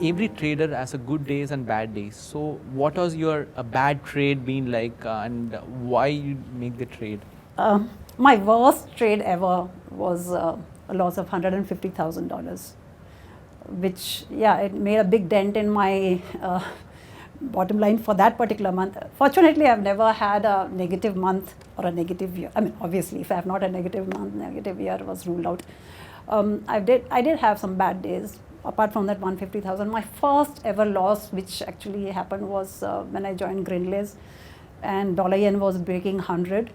every trader has a good days and bad days. So what was your bad trade been like, and why you make the trade? My worst trade ever was a loss of $150,000, which, yeah, it made a big dent in my bottom line for that particular month. Fortunately, I've never had a negative month or a negative year. I mean, obviously, if I have not a negative month, negative year was ruled out. I did have some bad days. Apart from that 150,000, my first ever loss, which actually happened, was when I joined Grindlays, and dollar yen was breaking 100.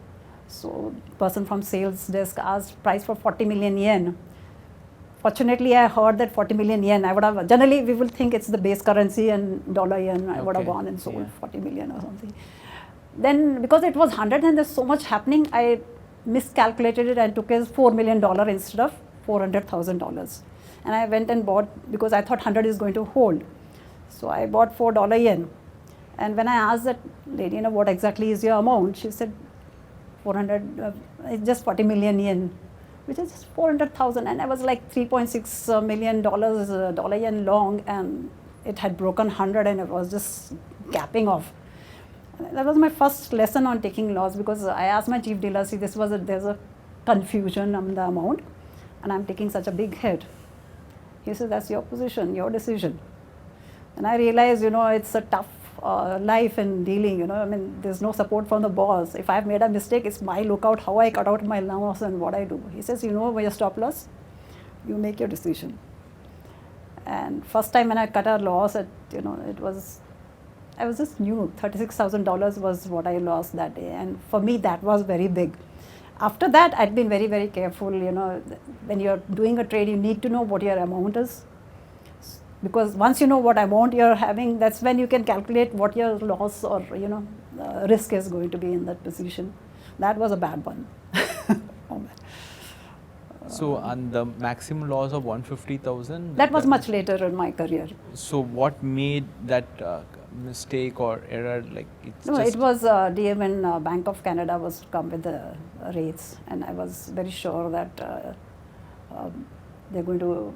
So, person from sales desk asked price for 40 million yen. Fortunately, I heard that 40 million yen. I would have, generally we will think it's the base currency and dollar yen. I would have gone and sold 40 million or something. Then because it was 100 and there's so much happening, I miscalculated it and took as $4 million instead of $400,000. And I went and bought, because I thought 100 is going to hold. So I bought $4 yen. And when I asked that lady, what exactly is your amount? She said 400, it's just 40 million yen, which is just 400,000. And I was like $3.6 million dollar yen long, and it had broken 100 and it was just gapping off. That was my first lesson on taking loss, because I asked my chief dealer, see, there's a confusion on the amount and I'm taking such a big hit. He said, that's your position, your decision. And I realized, it's a tough life in dealing, I mean, there's no support from the boss. If I've made a mistake, it's my lookout, how I cut out my loss and what I do. He says, where your stop loss, you make your decision. And first time when I cut a loss, I was just new, $36,000 was what I lost that day. And for me, that was very big. After that, I'd been very, very careful. When you're doing a trade, you need to know what your amount is. Because once you know what amount you're having, that's when you can calculate what your loss or, risk is going to be in that position. That was a bad one. So, and the maximum loss of 150,000? That was much later in my career. So, what made that mistake or error? Like, it was DM and Bank of Canada was come with the rates, and I was very sure that they're going to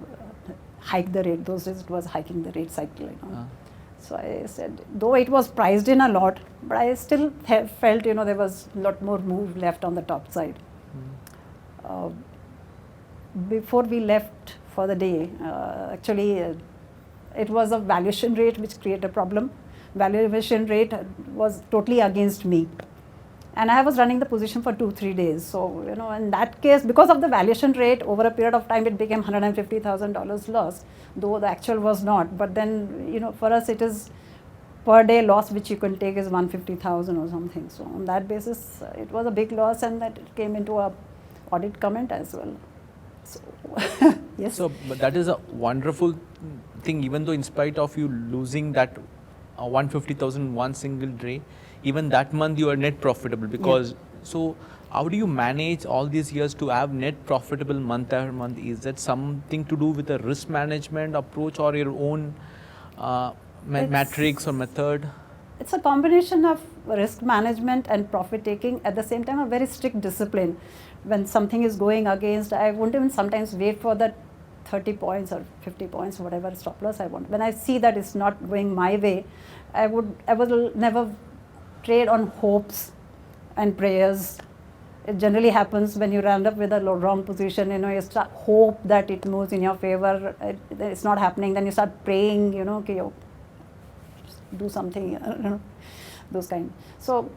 hike the rate. Those days it was hiking the rate cycle. So I said, though it was priced in a lot, but I still felt there was a lot more move left on the top side. Before we left for the day, actually it was a valuation rate which created a problem. Valuation rate was totally against me, and I was running the position for 2-3 days. So in that case, because of the valuation rate, over a period of time it became $150,000 loss, though the actual was not. But then for us it is per day loss which you can take is 150,000 or something. So on that basis it was a big loss, and that it came into a audit comment as well. So yes. So but that is a wonderful thing, even though in spite of you losing that 150,000 one single day, even that month you are net profitable, because so how do you manage all these years to have net profitable month after month? Is that something to do with a risk management approach or your own matrix or method? It's a combination of risk management and profit taking, at the same time a very strict discipline. When something is going against, I won't even sometimes wait for that 30 points or 50 points, whatever stop loss I want. When I see that it's not going my way, I will never trade on hopes and prayers. It generally happens when you end up with a wrong position, you start hope that it moves in your favor, it's not happening, then you start praying, okay, do something, those kind. So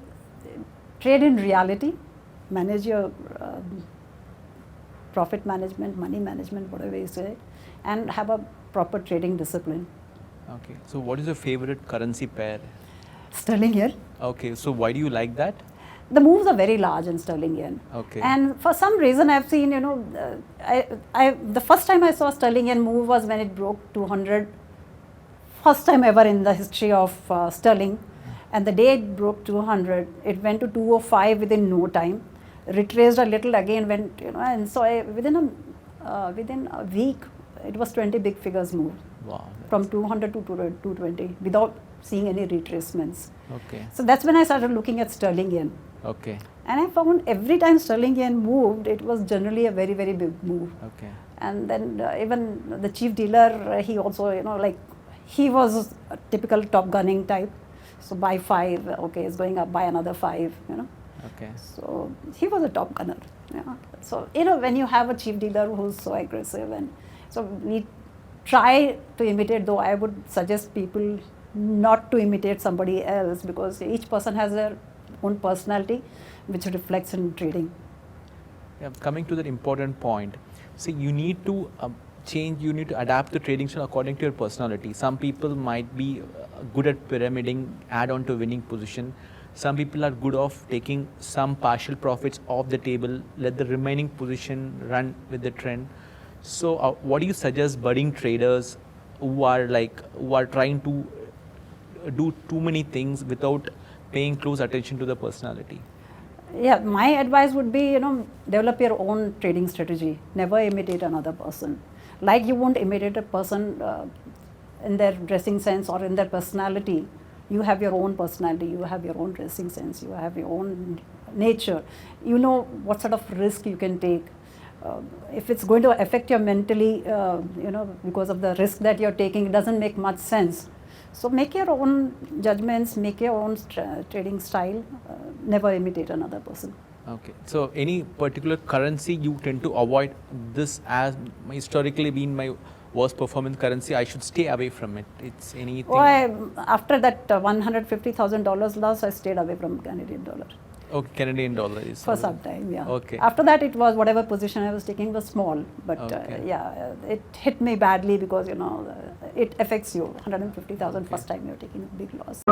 trade in reality, manage your profit management, money management, whatever you say, and have a proper trading discipline. Okay, so what is your favorite currency pair? Sterling yen. Okay, so why do you like that? The moves are very large in sterling yen. Okay. And for some reason I've seen, the first time I saw sterling yen move was when it broke 200. First time ever in the history of sterling. And the day it broke 200, it went to 205 within no time. Retraced a little again, went, and so within a week, it was 20 big figures moved. Wow. From 200 to 220 without seeing any retracements. Okay. So that's when I started looking at sterling yen. Okay. And I found every time sterling yen moved, it was generally a very, very big move. Okay. And then even the chief dealer, he also, he was a typical top gunning type. So buy 5, okay, it's going up, buy another 5, you know. Okay. So he was a top gunner. Yeah. So, you know, when you have a chief dealer who's so aggressive, and so we try to imitate, though I would suggest people not to imitate somebody else, because each person has their own personality which reflects in trading. Yeah, coming to that important point, see, you need to change, you need to adapt the trading style according to your personality. Some people might be good at pyramiding, add on to winning position. Some people are good of taking some partial profits off the table, let the remaining position run with the trend. So what do you suggest budding traders who are trying to do too many things without paying close attention to the personality? Yeah, my advice would be, you know, develop your own trading strategy. Never imitate another person. Like you won't imitate a person in their dressing sense or in their personality. You have your own personality, you have your own dressing sense, you have your own nature. You know what sort of risk you can take. If it's going to affect you mentally, you know, because of the risk that you're taking, it doesn't make much sense. So make your own judgments, make your own trading style, never imitate another person. Okay. So any particular currency you tend to avoid? This has historically been my worst performance currency. I should stay away from it. It's anything. Well, after that $150,000 loss, I stayed away from Canadian dollar. Okay, Canadian dollar is. For some time, yeah. Okay. After that, it was whatever position I was taking was small, but Okay. yeah, it hit me badly because, you know, it affects you. 150,000 first time you're taking a big loss.